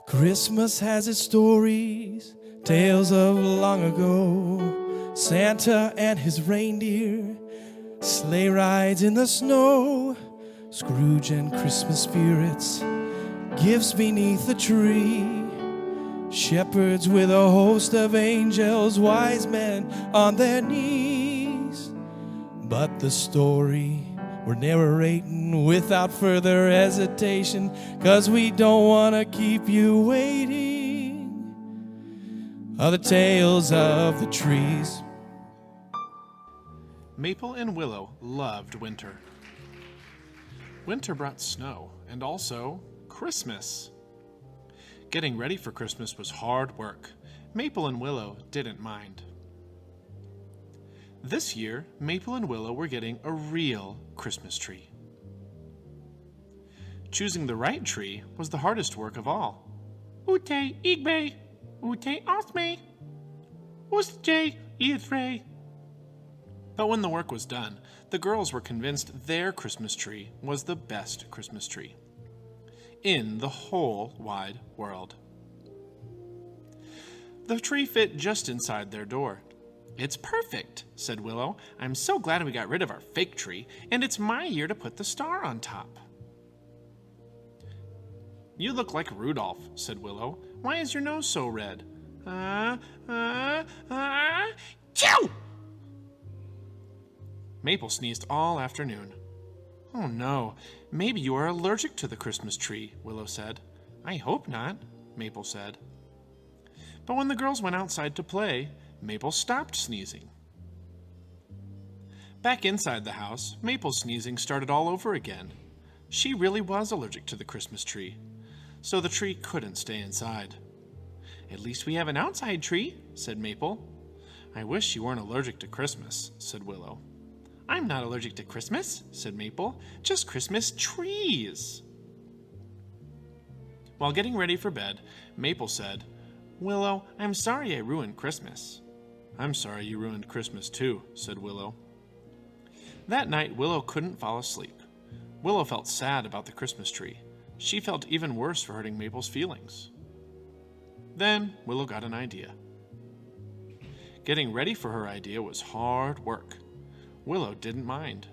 Christmas has its stories, tales of long ago. Santa and his reindeer, sleigh rides in the snow, Scrooge and Christmas spirits, gifts beneath the tree, shepherds with a host of angels, wise men on their knees. But the story we're narrating without further hesitation, 'cause we don't want to keep you waiting, are the tales of the trees. Maple and Willow loved winter. Winter brought snow and also Christmas. Getting ready for Christmas was hard work. Maple and Willow didn't mind. This year, Maple and Willow were getting a real Christmas tree. Choosing the right tree was the hardest work of all. Ute igbe, ute osme, usje ithre. But when the work was done, the girls were convinced their Christmas tree was the best Christmas tree in the whole wide world. The tree fit just inside their door. "It's perfect," said Willow. "I'm so glad we got rid of our fake tree, and it's my year to put the star on top." "You look like Rudolph," said Willow. "Why is your nose so red?" Chew! Maple sneezed all afternoon. "Oh no, maybe you are allergic to the Christmas tree," Willow said. "I hope not," Maple said. But when the girls went outside to play, Maple stopped sneezing. Back inside the house, Maple's sneezing started all over again. She really was allergic to the Christmas tree, so the tree couldn't stay inside. "At least we have an outside tree," said Maple. "I wish you weren't allergic to Christmas," said Willow. "I'm not allergic to Christmas," said Maple. "Just Christmas trees." While getting ready for bed, Maple said, "Willow, I'm sorry I ruined Christmas." "I'm sorry you ruined Christmas too," said Willow. That night, Willow couldn't fall asleep. Willow felt sad about the Christmas tree. She felt even worse for hurting Maple's feelings. Then Willow got an idea. Getting ready for her idea was hard work. Willow didn't mind.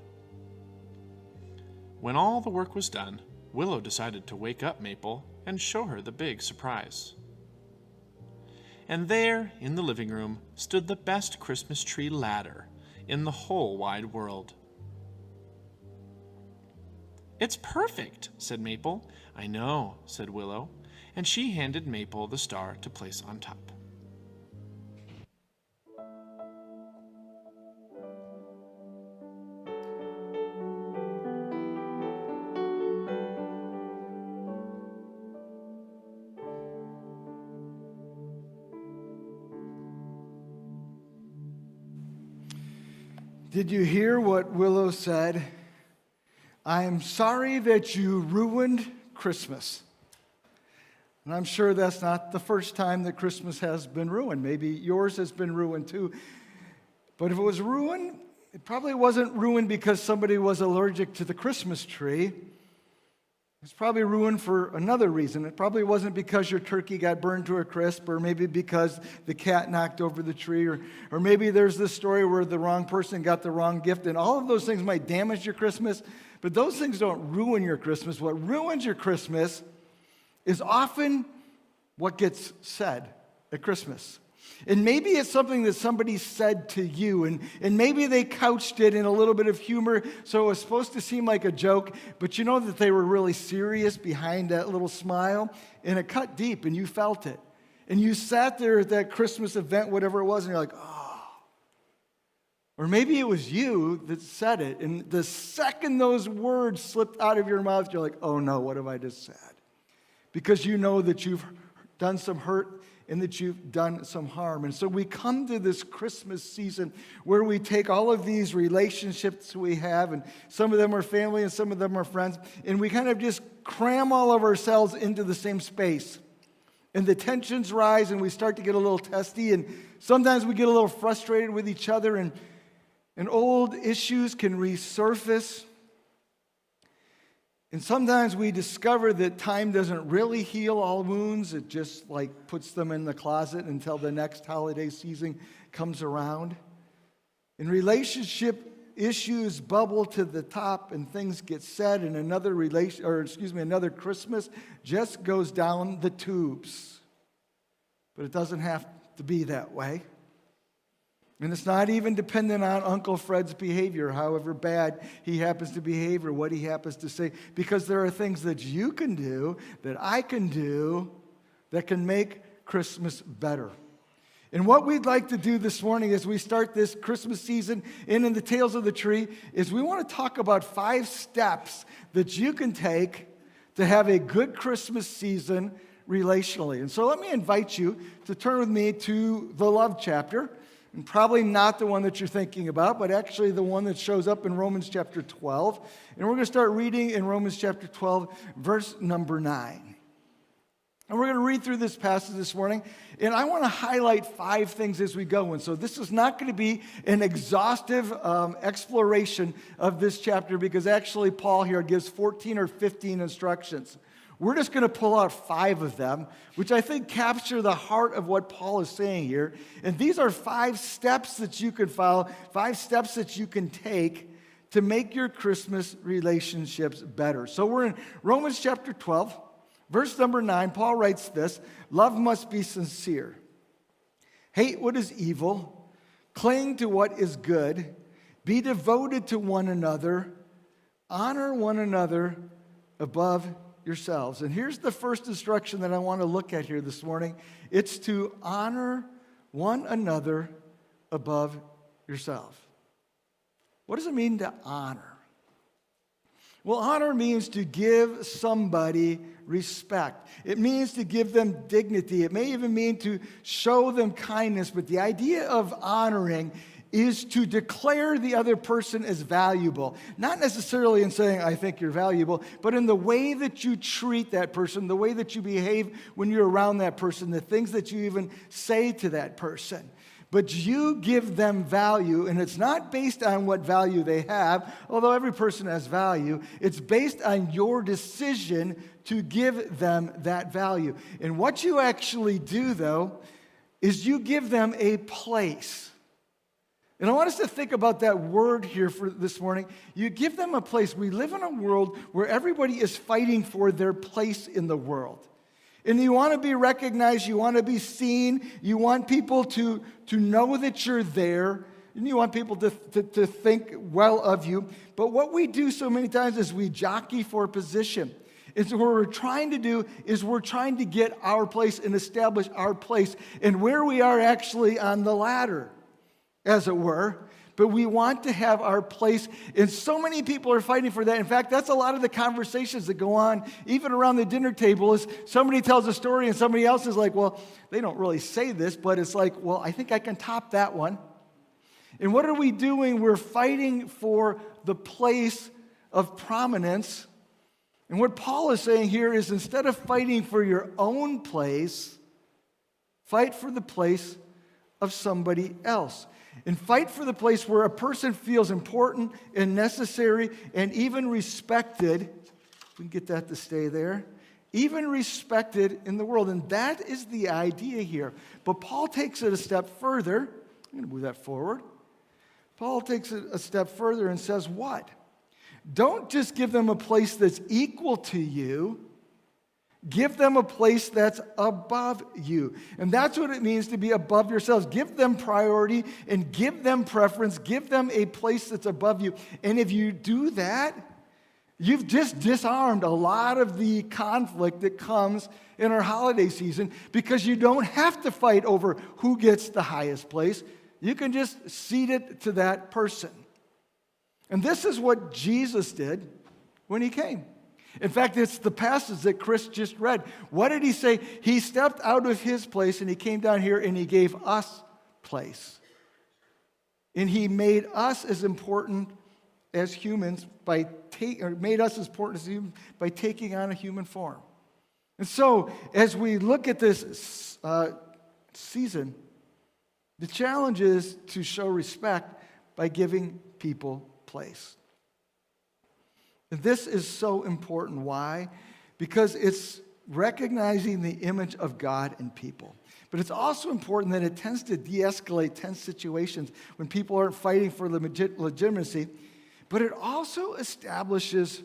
When all the work was done, Willow decided to wake up Maple and show her the big surprise. And there, in the living room, stood the best Christmas tree ladder in the whole wide world. "It's perfect," said Maple. "I know," said Willow, and she handed Maple the star to place on top. Did you hear what Willow said? "I am sorry that you ruined Christmas." And I'm sure that's not the first time that Christmas has been ruined. Maybe yours has been ruined too. But if it was ruined, it probably wasn't ruined because somebody was allergic to the Christmas tree. It's probably ruined for another reason. It probably wasn't because your turkey got burned to a crisp, or maybe because the cat knocked over the tree, or maybe there's this story where the wrong person got the wrong gift, and all of those things might damage your Christmas, but those things don't ruin your Christmas. What ruins your Christmas is often what gets said at Christmas. And maybe it's something that somebody said to you, and maybe they couched it in a little bit of humor, so it was supposed to seem like a joke, but you know that they were really serious behind that little smile, and it cut deep, and you felt it. And you sat there at that Christmas event, whatever it was, and you're like, oh. Or maybe it was you that said it, and the second those words slipped out of your mouth, you're like, oh no, what have I just said? Because you know that you've done some hurt and that you've done some harm. And so we come to this Christmas season where we take all of these relationships we have, and some of them are family and some of them are friends, and we kind of just cram all of ourselves into the same space. And the tensions rise, and we start to get a little testy, and sometimes we get a little frustrated with each other, and old issues can resurface. And sometimes we discover that time doesn't really heal all wounds. It just like puts them in the closet until the next holiday season comes around. And relationship issues bubble to the top and things get said, and another Christmas just goes down the tubes. But it doesn't have to be that way. And it's not even dependent on Uncle Fred's behavior, however bad he happens to behave or what he happens to say, because there are things that you can do, that I can do, that can make Christmas better. And what we'd like to do this morning as we start this Christmas season in the Tales of the Tree is we want to talk about 5 steps that you can take to have a good Christmas season relationally. And so let me invite you to turn with me to the love chapter, and probably not the one that you're thinking about, but actually the one that shows up in Romans chapter 12. And we're going to start reading in Romans chapter 12, verse number 9. And we're going to read through this passage this morning, and I want to highlight 5 things as we go. And so this is not going to be an exhaustive exploration of this chapter, because actually Paul here gives 14 or 15 instructions. We're just going to pull out 5 of them, which I think capture the heart of what Paul is saying here. And these are 5 steps that you can follow, 5 steps that you can take to make your Christmas relationships better. So we're in Romans chapter 12, verse number 9. Paul writes this: love must be sincere. Hate what is evil. Cling to what is good. Be devoted to one another. Honor one another above yourselves. And here's the first instruction that I want to look at here this morning. It's to honor one another above yourself. What does it mean to honor? Well, honor means to give somebody respect. It means to give them dignity. It may even mean to show them kindness. But the idea of honoring is to declare the other person as valuable. Not necessarily in saying, I think you're valuable, but in the way that you treat that person, the way that you behave when you're around that person, the things that you even say to that person. But you give them value, and it's not based on what value they have, although every person has value. It's based on your decision to give them that value. And what you actually do, though, is you give them a place. And I want us to think about that word here for this morning. You give them a place. We live in a world where everybody is fighting for their place in the world. And you want to be recognized, you want to be seen, you want people to know that you're there, and you want people to think well of you. But what we do so many times is we jockey for position. And so what we're trying to do is we're trying to get our place and establish our place and where we are actually on the ladder, as it were. But we want to have our place, and so many people are fighting for that. In fact, that's a lot of the conversations that go on, even around the dinner table, is somebody tells a story and somebody else is like, well, they don't really say this, but it's like, well, I think I can top that one. And what are we doing? We're fighting for the place of prominence. And what Paul is saying here is, instead of fighting for your own place, fight for the place of somebody else. And fight for the place where a person feels important and necessary and even respected. We can get that to stay there. Even respected in the world. And that is the idea here. But Paul takes it a step further. I'm going to move that forward. Paul takes it a step further and says what? Don't just give them a place that's equal to you. Give them a place that's above you. And that's what it means to be above yourselves. Give them priority and give them preference. Give them a place that's above you. And if you do that, you've just disarmed a lot of the conflict that comes in our holiday season, because you don't have to fight over who gets the highest place. You can just cede it to that person. And this is what Jesus did when he came. In fact, it's the passage that Chris just read. What did he say? He stepped out of his place and he came down here and he gave us place. And he made us as important as humans by taking on a human form. And so, as we look at this season, the challenge is to show respect by giving people place. And this is so important. Why? Because it's recognizing the image of God in people. But it's also important that it tends to de-escalate tense situations when people aren't fighting for legitimacy. But it also establishes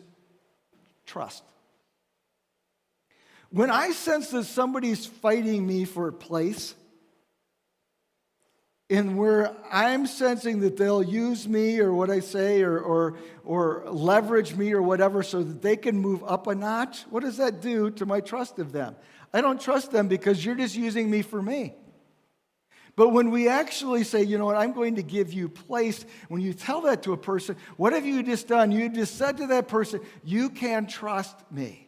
trust. When I sense that somebody's fighting me for a place, and where I'm sensing that they'll use me or what I say or leverage me or whatever so that they can move up a notch, what does that do to my trust of them? I don't trust them because you're just using me for me. But when we actually say, you know what, I'm going to give you place, when you tell that to a person, what have you just done? You just said to that person, you can trust me.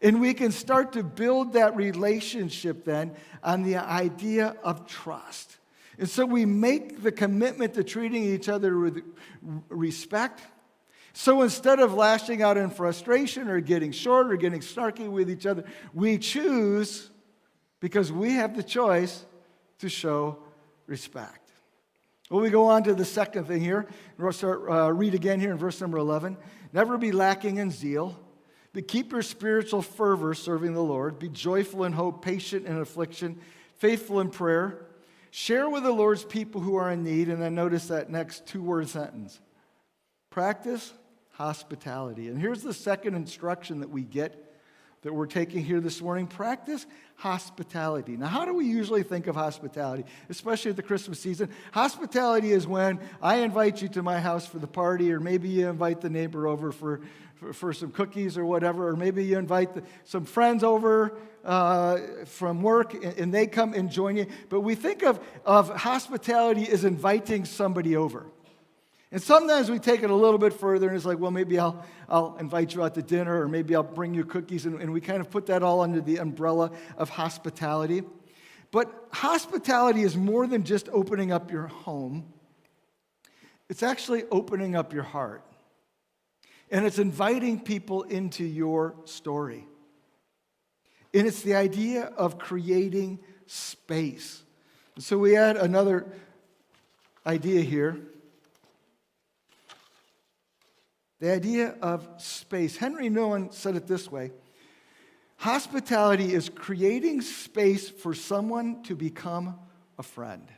And we can start to build that relationship then on the idea of trust. And so we make the commitment to treating each other with respect. So instead of lashing out in frustration or getting short or getting snarky with each other, we choose, because we have the choice, to show respect. Well, we go on to the second thing here. We'll read again here in verse number 11. Never be lacking in zeal, but keep your spiritual fervor serving the Lord. Be joyful in hope, patient in affliction, faithful in prayer. Share with the Lord's people who are in need. And then notice that next two-word sentence. Practice hospitality. And here's the second instruction that we get that we're taking here this morning. Practice hospitality. Now, how do we usually think of hospitality, especially at the Christmas season? Hospitality is when I invite you to my house for the party, or maybe you invite the neighbor over for some cookies or whatever, or maybe you invite some friends over from work and they come and join you. But we think of hospitality as inviting somebody over. And sometimes we take it a little bit further and it's like, well, maybe I'll invite you out to dinner, or maybe I'll bring you cookies, and we kind of put that all under the umbrella of hospitality. But hospitality is more than just opening up your home. It's actually opening up your heart. And it's inviting people into your story. And it's the idea of creating space. So we add another idea here. The idea of space. Henry Nouwen said it this way. Hospitality is creating space for someone to become a friend.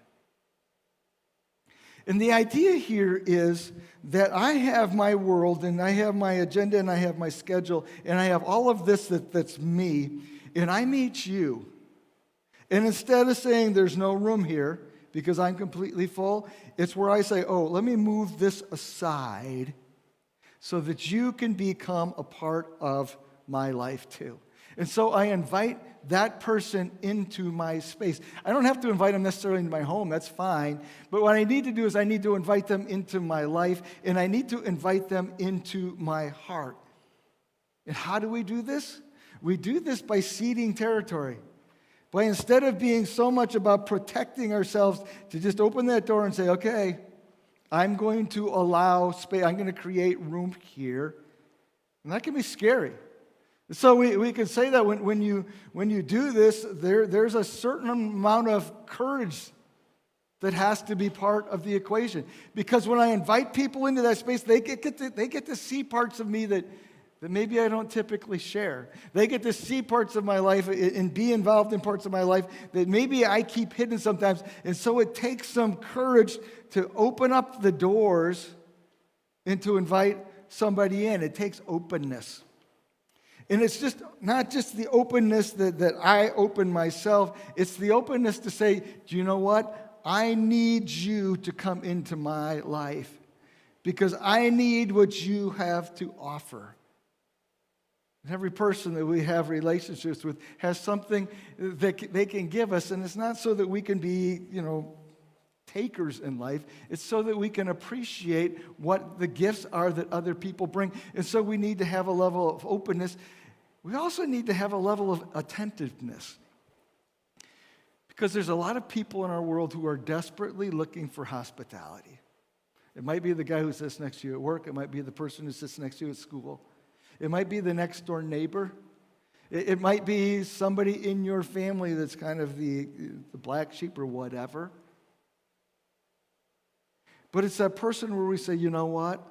And the idea here is that I have my world, and I have my agenda, and I have my schedule, and I have all of this that's me, and I meet you. And instead of saying there's no room here because I'm completely full, it's where I say, oh, let me move this aside so that you can become a part of my life too. And so I invite that person into my space. I don't have to invite them necessarily into my home, that's fine. But what I need to do is I need to invite them into my life, and I need to invite them into my heart. And how do we do this? We do this by ceding territory. By, instead of being so much about protecting ourselves, to just open that door and say, okay, I'm going to allow space. I'm going to create room here. And that can be scary. So we can say that when you do this, there's a certain amount of courage that has to be part of the equation. Because when I invite people into that space, they get to see parts of me that maybe I don't typically share. They get to see parts of my life and be involved in parts of my life that maybe I keep hidden sometimes. And so it takes some courage to open up the doors and to invite somebody in. It takes openness. And it's just not just the openness that I open myself. It's the openness to say, do you know what? I need you to come into my life because I need what you have to offer. Every person that we have relationships with has something that they can give us, and it's not so that we can be, takers in life. It's so that we can appreciate what the gifts are that other people bring. And so we need to have a level of openness. We also need to have a level of attentiveness. Because there's a lot of people in our world who are desperately looking for hospitality. It might be the guy who sits next to you at work. It might be the person who sits next to you at school. It might be the next door neighbor. It might be somebody in your family that's kind of the black sheep or whatever. But it's that person where we say, you know what?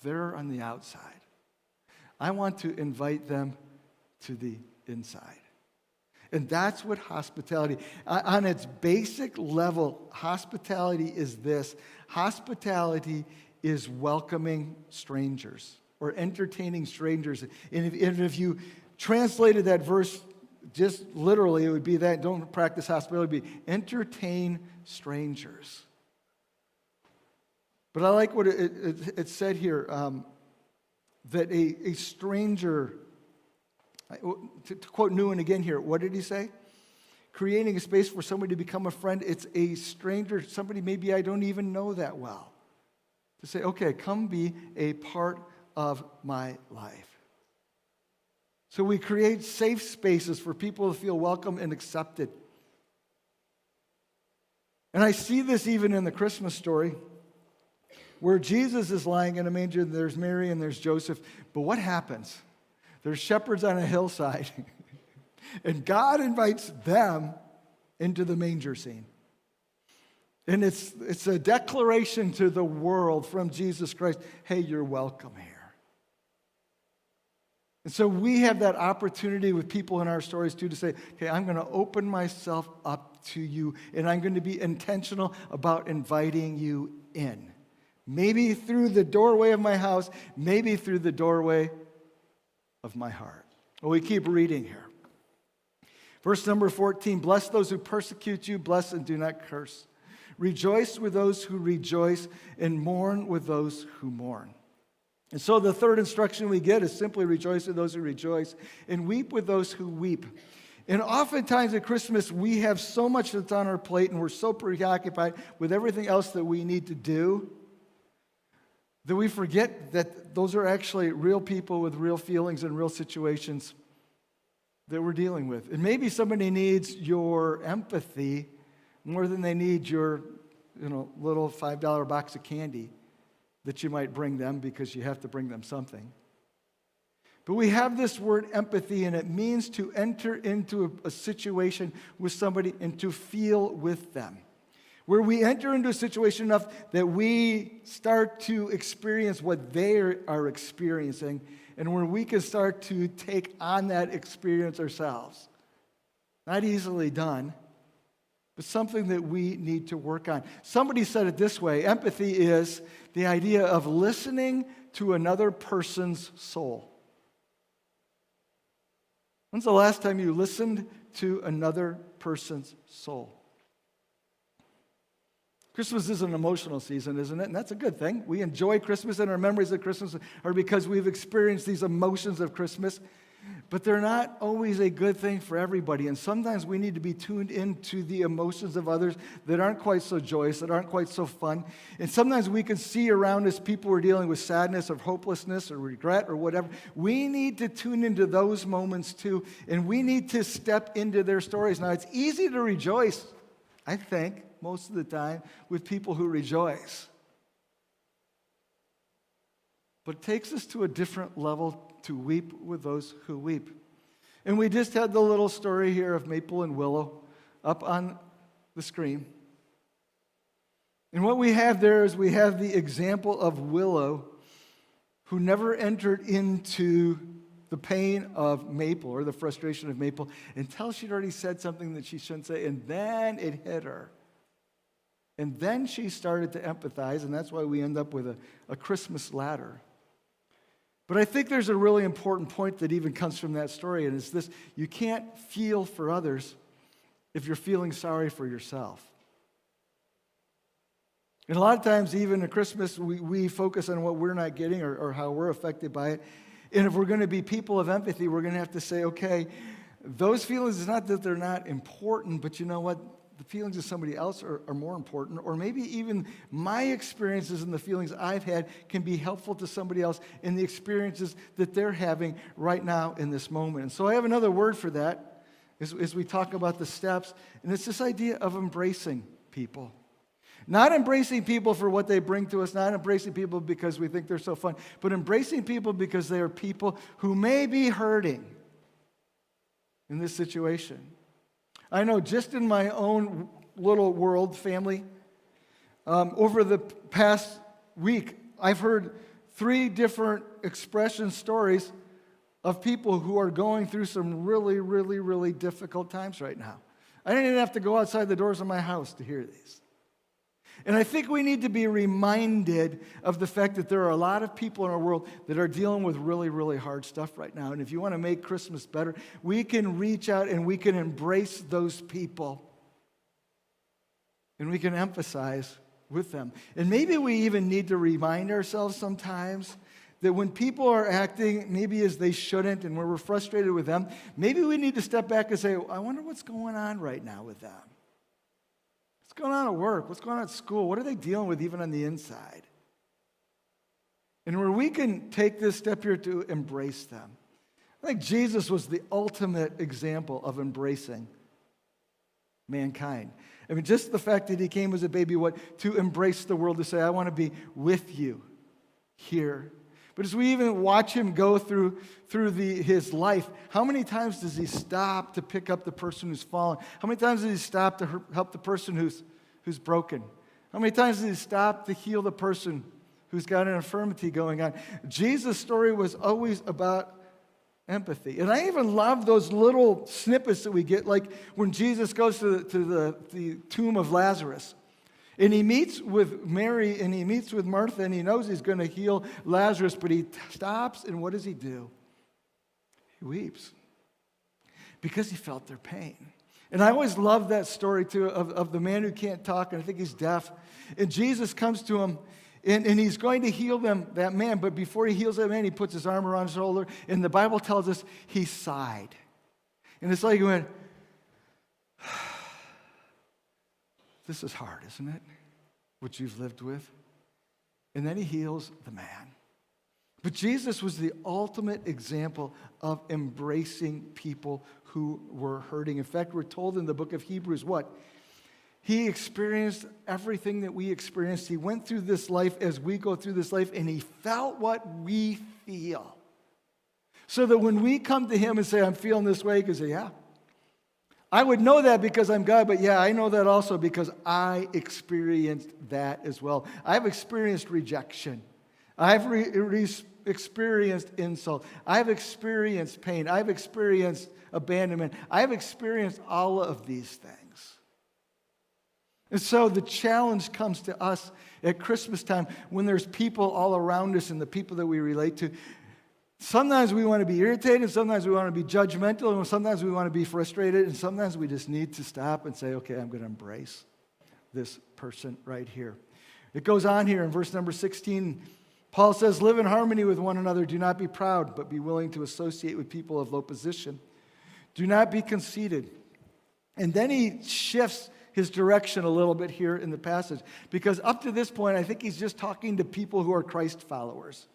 They're on the outside. I want to invite them to the inside. And that's what hospitality, on its basic level, hospitality is this. Hospitality is welcoming strangers or entertaining strangers. And if you translated that verse just literally, it would be that. Don't practice hospitality, it would be entertain strangers. But I like what it said here, that a stranger, to quote Newen again here, what did he say? Creating a space for somebody to become a friend. It's a stranger, somebody maybe I don't even know that well. To say, okay, come be a part of my life. So we create safe spaces for people to feel welcome and accepted. And I see this even in the Christmas story, where Jesus is lying in a manger, and there's Mary and there's Joseph. But what happens? There's shepherds on a hillside, and God invites them into the manger scene. And it's a declaration to the world from Jesus Christ, hey, you're welcome here. And so we have that opportunity with people in our stories too to say, okay, I'm going to open myself up to you, and I'm going to be intentional about inviting you in. Maybe through the doorway of my house, maybe through the doorway of my heart. Well, we keep reading here. Verse number 14, bless those who persecute you, bless and do not curse. Rejoice with those who rejoice, and mourn with those who mourn. And so the third instruction we get is simply rejoice with those who rejoice, and weep with those who weep. And oftentimes at Christmas, we have so much that's on our plate, and we're so preoccupied with everything else that we need to do, that we forget that those are actually real people with real feelings and real situations that we're dealing with. And maybe somebody needs your empathy more than they need your, little $5 box of candy that you might bring them because you have to bring them something. But we have this word empathy, and it means to enter into a situation with somebody and to feel with them. Where we enter into a situation enough that we start to experience what they are experiencing, and where we can start to take on that experience ourselves. Not easily done, but something that we need to work on. Somebody said it this way: empathy is the idea of listening to another person's soul. When's the last time you listened to another person's soul? Christmas is an emotional season, isn't it? And that's a good thing. We enjoy Christmas, and our memories of Christmas are because we've experienced these emotions of Christmas. But they're not always a good thing for everybody. And sometimes we need to be tuned into the emotions of others that aren't quite so joyous, that aren't quite so fun. And sometimes we can see around us people who are dealing with sadness or hopelessness or regret or whatever. We need to tune into those moments too. And we need to step into their stories. Now, it's easy to rejoice, I think, most of the time, with people who rejoice. But it takes us to a different level to weep with those who weep. And we just had the little story here of Maple and Willow up on the screen. And what we have there is we have the example of Willow, who never entered into the pain of Maple or the frustration of Maple until she'd already said something that she shouldn't say, and then it hit her. And then she started to empathize, and that's why we end up with a Christmas ladder. But I think there's a really important point that even comes from that story, and it's this: you can't feel for others if you're feeling sorry for yourself. And a lot of times, even at Christmas, we focus on what we're not getting or how we're affected by it. And if we're going to be people of empathy, we're going to have to say, okay, those feelings, it's not that they're not important, but you know what? The feelings of somebody else are more important, or maybe even my experiences and the feelings I've had can be helpful to somebody else in the experiences that they're having right now in this moment. And so I have another word for that as we talk about the steps, and it's this idea of embracing people. Not embracing people for what they bring to us, not embracing people because we think they're so fun, but embracing people because they are people who may be hurting in this situation. I know just in my own little world, family, over the past week, I've heard 3 different expression stories of people who are going through some really, really, really difficult times right now. I didn't even have to go outside the doors of my house to hear these. And I think we need to be reminded of the fact that there are a lot of people in our world that are dealing with really, really hard stuff right now. And if you want to make Christmas better, we can reach out and we can embrace those people. And we can emphasize with them. And maybe we even need to remind ourselves sometimes that when people are acting maybe as they shouldn't and we're frustrated with them, maybe we need to step back and say, I wonder what's going on right now with them. What's going on at work? What's going on at school? What are they dealing with even on the inside? And where we can take this step here to embrace them. I think Jesus was the ultimate example of embracing mankind. I mean, just the fact that he came as a baby, to embrace the world, to say, I want to be with you here. But as we even watch him go through his life, how many times does he stop to pick up the person who's fallen? How many times does he stop to help the person who's broken? How many times does he stop to heal the person who's got an infirmity going on? Jesus' story was always about empathy. And I even love those little snippets that we get, like when Jesus goes to the tomb of Lazarus. And he meets with Mary and he meets with Martha and he knows he's going to heal Lazarus, but he stops and what does he do? He weeps because he felt their pain. And I always love that story too of the man who can't talk, and I think he's deaf. And Jesus comes to him and he's going to heal that man, but before he heals that man, he puts his arm around his shoulder, and the Bible tells us he sighed. And it's like he went, this is hard, isn't it? What you've lived with. And then he heals the man. But Jesus was the ultimate example of embracing people who were hurting. In fact, we're told in the book of Hebrews what? He experienced everything that we experienced. He went through this life as we go through this life, and he felt what we feel. So that when we come to him and say, I'm feeling this way, he can say, yeah. I would know that because I'm God, but yeah, I know that also because I experienced that as well. I've experienced rejection. I've experienced insult. I've experienced pain. I've experienced abandonment. I've experienced all of these things. And so the challenge comes to us at Christmas time when there's people all around us and the people that we relate to. Sometimes we want to be irritated, sometimes we want to be judgmental, and sometimes we want to be frustrated, and sometimes we just need to stop and say, okay, I'm going to embrace this person right here. It goes on here in verse number 16. Paul says, live in harmony with one another. Do not be proud, but be willing to associate with people of low position. Do not be conceited. And then he shifts his direction a little bit here in the passage, because up to this point, I think he's just talking to people who are Christ followers.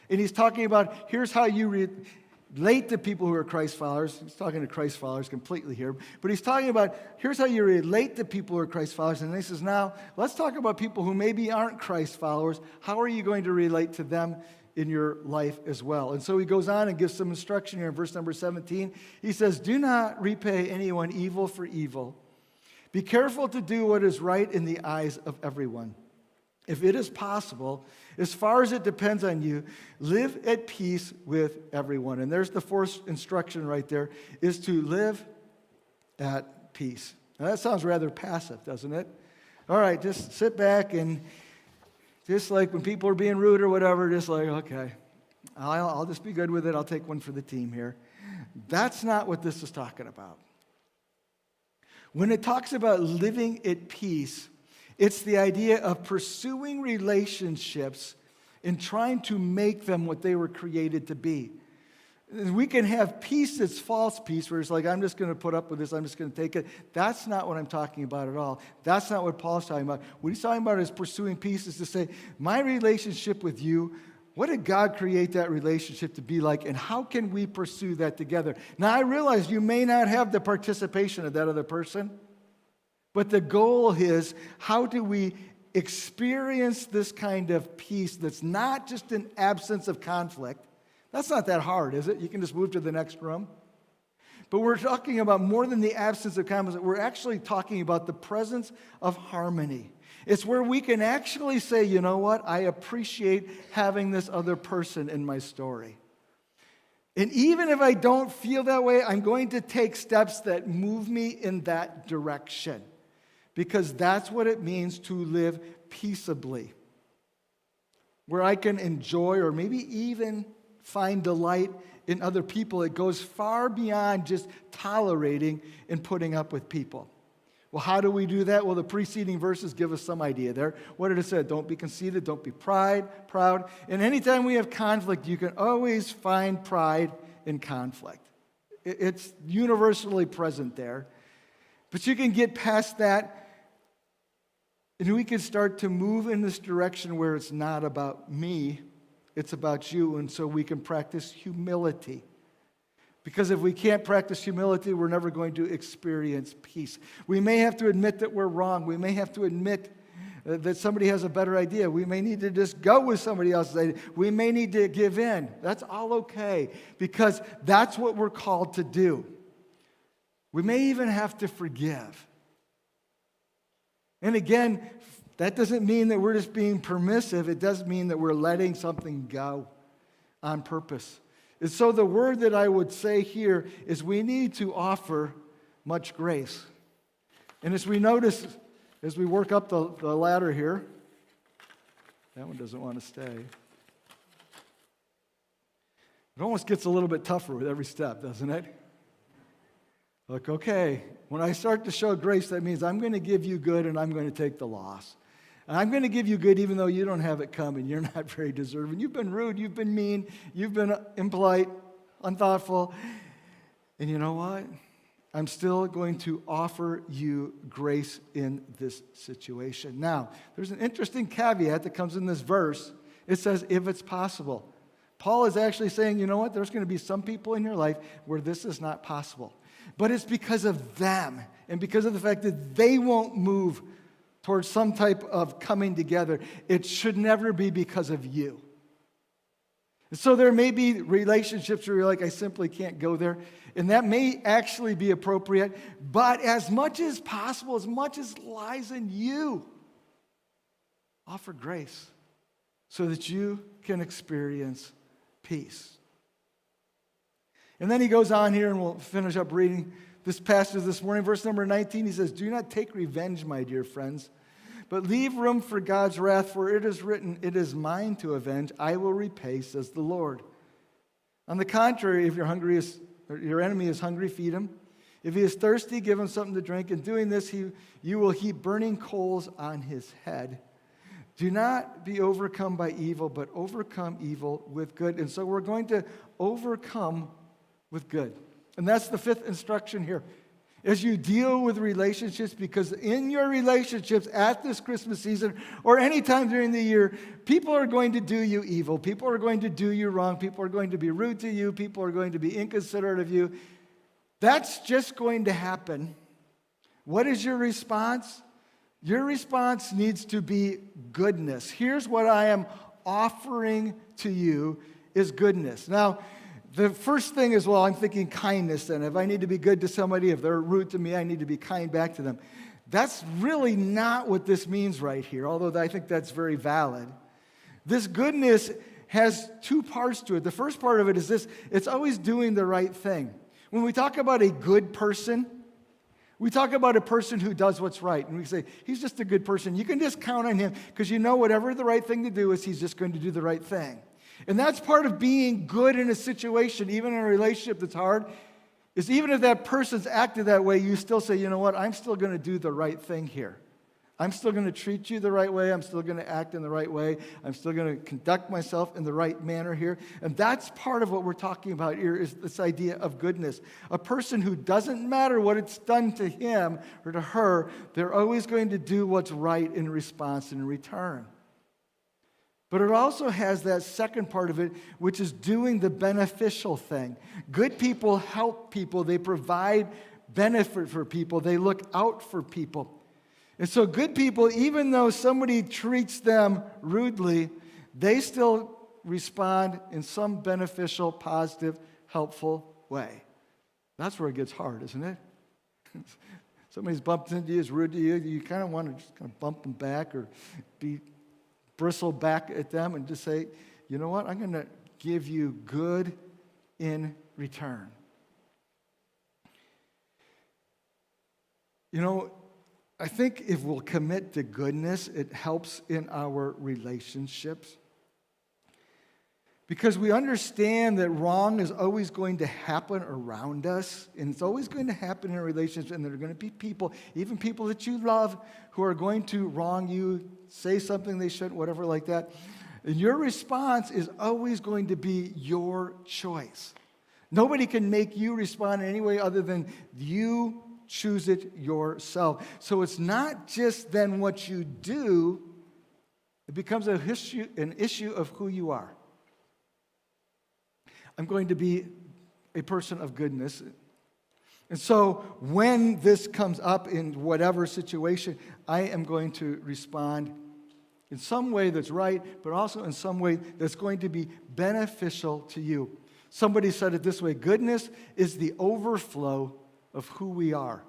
And he's talking about, here's how you relate to people who are Christ followers. He's talking to Christ followers completely here. But he's talking about, here's how you relate to people who are Christ followers. And then he says, now, let's talk about people who maybe aren't Christ followers. How are you going to relate to them in your life as well? And so he goes on and gives some instruction here in verse number 17. He says, do not repay anyone evil for evil. Be careful to do what is right in the eyes of everyone. If it is possible, as far as it depends on you, live at peace with everyone. And there's the fourth instruction right there, is to live at peace. Now that sounds rather passive, doesn't it? All right, just sit back and just like when people are being rude or whatever, just like, okay, I'll just be good with it. I'll take one for the team here. That's not what this is talking about. When it talks about living at peace, it's the idea of pursuing relationships and trying to make them what they were created to be. We can have peace that's false peace, where it's like, I'm just going to put up with this, I'm just going to take it. That's not what I'm talking about at all. That's not what Paul's talking about. What he's talking about is pursuing peace, is to say, my relationship with you, what did God create that relationship to be like, and how can we pursue that together? Now, I realize you may not have the participation of that other person, but the goal is, how do we experience this kind of peace that's not just an absence of conflict? That's not that hard, is it? You can just move to the next room. But we're talking about more than the absence of conflict. We're actually talking about the presence of harmony. It's where we can actually say, you know what, I appreciate having this other person in my story. And even if I don't feel that way, I'm going to take steps that move me in that direction. Because that's what it means to live peaceably. Where I can enjoy or maybe even find delight in other people. It goes far beyond just tolerating and putting up with people. Well, how do we do that? Well, the preceding verses give us some idea there. What did it say? Don't be conceited, don't be proud. And anytime we have conflict, you can always find pride in conflict. It's universally present there. But you can get past that, and we can start to move in this direction where it's not about me, it's about you, and so we can practice humility. Because if we can't practice humility, we're never going to experience peace. We may have to admit that we're wrong. We may have to admit that somebody has a better idea. We may need to just go with somebody else's idea. We may need to give in. That's all okay, because that's what we're called to do. We may even have to forgive. And again, that doesn't mean that we're just being permissive. It does mean that we're letting something go on purpose. And so the word that I would say here is we need to offer much grace. And as we notice, as we work up the ladder here, that one doesn't want to stay. It almost gets a little bit tougher with every step, doesn't it? Look, okay, when I start to show grace, that means I'm going to give you good and I'm going to take the loss. And I'm going to give you good even though you don't have it coming. You're not very deserving. You've been rude. You've been mean. You've been impolite, unthoughtful. And you know what? I'm still going to offer you grace in this situation. Now, there's an interesting caveat that comes in this verse. It says, if it's possible. Paul is actually saying, you know what? There's going to be some people in your life where this is not possible. But it's because of them and because of the fact that they won't move towards some type of coming together. It should never be because of you. And so there may be relationships where you're like, I simply can't go there. And that may actually be appropriate. But as much as possible, as much as lies in you, offer grace so that you can experience peace. And then he goes on here, and we'll finish up reading this passage this morning. Verse number 19, he says, do not take revenge, my dear friends, but leave room for God's wrath, for it is written, it is mine to avenge, I will repay, says the Lord. On the contrary, if your enemy is hungry, feed him. If he is thirsty, give him something to drink. In doing this, you will heap burning coals on his head. Do not be overcome by evil, but overcome evil with good. And so we're going to overcome with good. And that's the fifth instruction here. As you deal with relationships, because in your relationships at this Christmas season or any time during the year, people are going to do you evil. People are going to do you wrong. People are going to be rude to you. People are going to be inconsiderate of you. That's just going to happen. What is your response? Your response needs to be goodness. Here's what I am offering to you is goodness. Now, the first thing is, well, I'm thinking kindness then. If I need to be good to somebody, if they're rude to me, I need to be kind back to them. That's really not what this means right here, although I think that's very valid. This goodness has two parts to it. The first part of it is this: it's always doing the right thing. When we talk about a good person, we talk about a person who does what's right. And we say, he's just a good person. You can just count on him because you know whatever the right thing to do is, he's just going to do the right thing. And that's part of being good in a situation, even in a relationship that's hard, is even if that person's acted that way, you still say, you know what, I'm still going to do the right thing here. I'm still going to treat you the right way. I'm still going to act in the right way. I'm still going to conduct myself in the right manner here. And that's part of what we're talking about here, is this idea of goodness. A person who doesn't matter what it's done to him or to her, they're always going to do what's right in response and in return. But it also has that second part of it, which is doing the beneficial thing. Good people help people. They provide benefit for people. They look out for people. And so good people, even though somebody treats them rudely, they still respond in some beneficial, positive, helpful way. That's where it gets hard, isn't it? Somebody's bumped into you, is rude to you, you kind of want to just kind of bump them back or bristle back at them and just say, you know what, I'm going to give you good in return. You know, I think if we'll commit to goodness, it helps in our relationships. Because we understand that wrong is always going to happen around us, and it's always going to happen in a relationship, and there are going to be people, even people that you love, who are going to wrong you, say something they shouldn't, whatever like that. And your response is always going to be your choice. Nobody can make you respond in any way other than you choose it yourself. So it's not just then what you do, it becomes an issue of who you are. I'm going to be a person of goodness. And so when this comes up in whatever situation, I am going to respond in some way that's right, but also in some way that's going to be beneficial to you. Somebody said it this way: goodness is the overflow of who we are.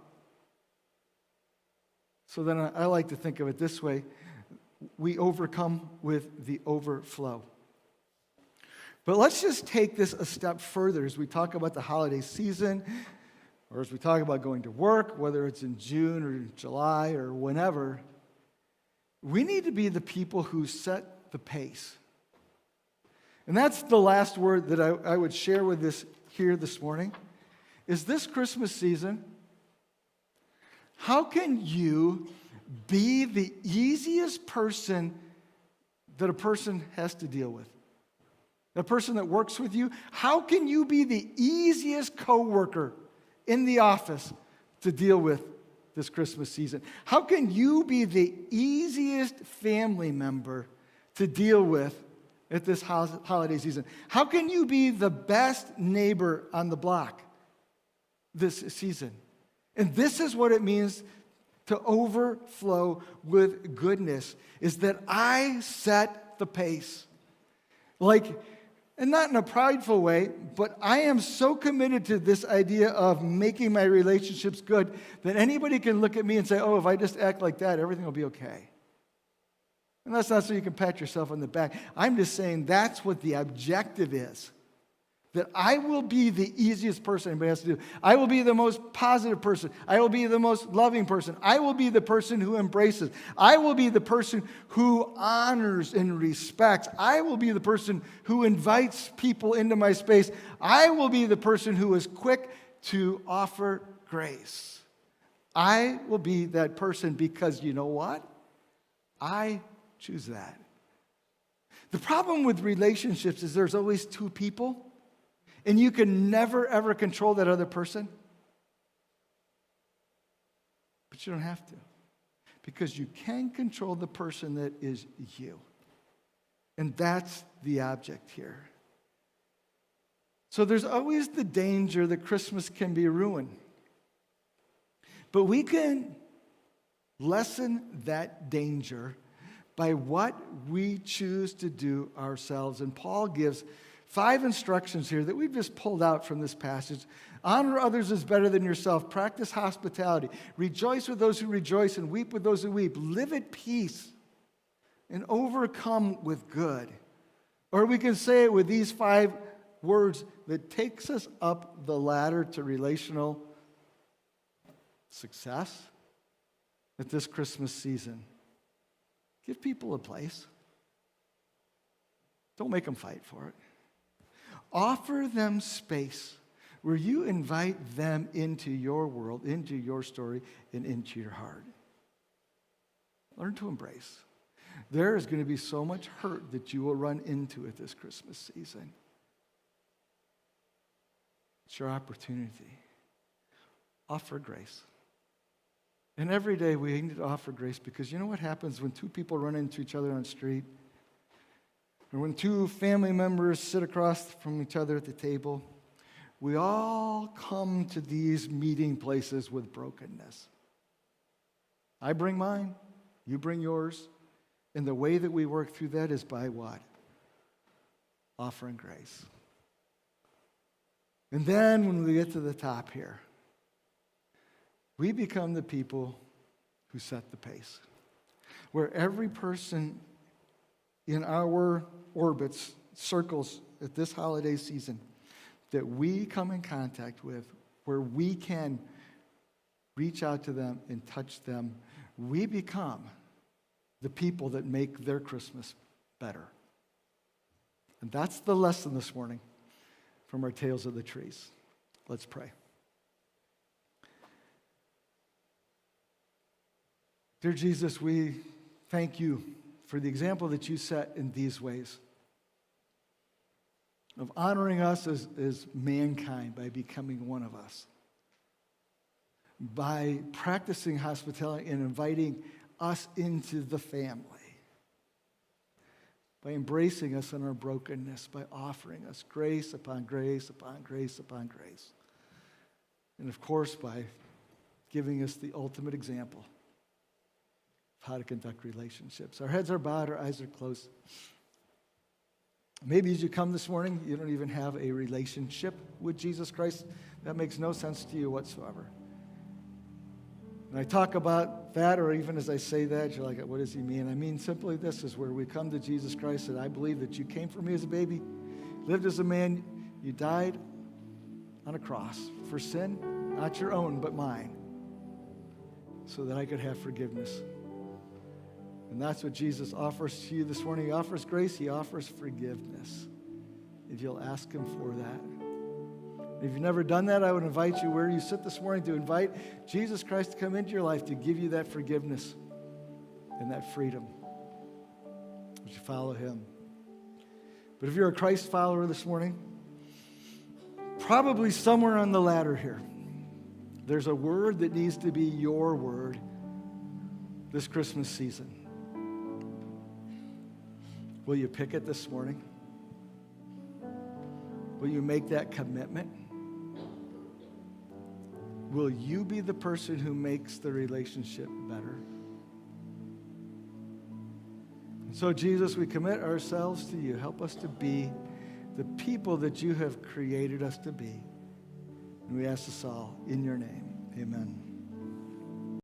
So then I like to think of it this way: we overcome with the overflow. But let's just take this a step further as we talk about the holiday season, or as we talk about going to work, whether it's in June or July or whenever. We need to be the people who set the pace. And that's the last word that I would share with this here this morning, is this Christmas season, how can you be the easiest person that a person has to deal with? The person that works with you, how can you be the easiest coworker in the office to deal with this Christmas season? How can you be the easiest family member to deal with at this holiday season? How can you be the best neighbor on the block this season? And this is what it means to overflow with goodness, is that I set the pace. And not in a prideful way, but I am so committed to this idea of making my relationships good that anybody can look at me and say, oh, if I just act like that, everything will be okay. And that's not so you can pat yourself on the back. I'm just saying that's what the objective is. That I will be the easiest person anybody has to do. I will be the most positive person. I will be the most loving person. I will be the person who embraces. I will be the person who honors and respects. I will be the person who invites people into my space. I will be the person who is quick to offer grace. I will be that person because you know what? I choose that. The problem with relationships is there's always two people. And you can never, ever control that other person. But you don't have to. Because you can control the person that is you. And that's the object here. So there's always the danger that Christmas can be ruined. But we can lessen that danger by what we choose to do ourselves. And Paul gives 5 instructions here that we've just pulled out from this passage. Honor others as better than yourself. Practice hospitality. Rejoice with those who rejoice and weep with those who weep. Live at peace and overcome with good. Or we can say it with these 5 words that takes us up the ladder to relational success at this Christmas season. Give people a place. Don't make them fight for it. Offer them space where you invite them into your world, into your story, and into your heart. Learn to embrace. There is going to be so much hurt that you will run into at this Christmas season. It's your opportunity. Offer grace. And every day we need to offer grace because you know what happens when 2 people run into each other on the street? Or when 2 family members sit across from each other at the table? We all come to these meeting places with brokenness. I bring mine, you bring yours. And the way that we work through that is by what? Offering grace. And then when we get to the top here, we become the people who set the pace. Where every person in our orbits, circles at this holiday season that we come in contact with, where we can reach out to them and touch them, we become the people that make their Christmas better. And that's the lesson this morning from our Tales of the Trees. Let's pray. Dear Jesus, we thank you for the example that you set in these ways of honoring us as mankind by becoming one of us, by practicing hospitality and inviting us into the family, by embracing us in our brokenness, by offering us grace upon grace upon grace upon grace, and of course by giving us the ultimate example of how to conduct relationships. Our heads are bowed, our eyes are closed. Maybe as you come this morning, you don't even have a relationship with Jesus Christ. That makes no sense to you whatsoever. And I talk about that, or even as I say that, you're like, what does he mean? I mean simply this is where we come to Jesus Christ, and I believe that you came for me as a baby, lived as a man, you died on a cross for sin, not your own, but mine, so that I could have forgiveness. And that's what Jesus offers to you this morning. He offers grace. He offers forgiveness. If you'll ask him for that. If you've never done that, I would invite you where you sit this morning to invite Jesus Christ to come into your life to give you that forgiveness and that freedom. Would you follow him? But if you're a Christ follower this morning, probably somewhere on the ladder here, there's a word that needs to be your word this Christmas season. Will you pick it this morning? Will you make that commitment? Will you be the person who makes the relationship better? And so, Jesus, we commit ourselves to you. Help us to be the people that you have created us to be. And we ask this all in your name. Amen.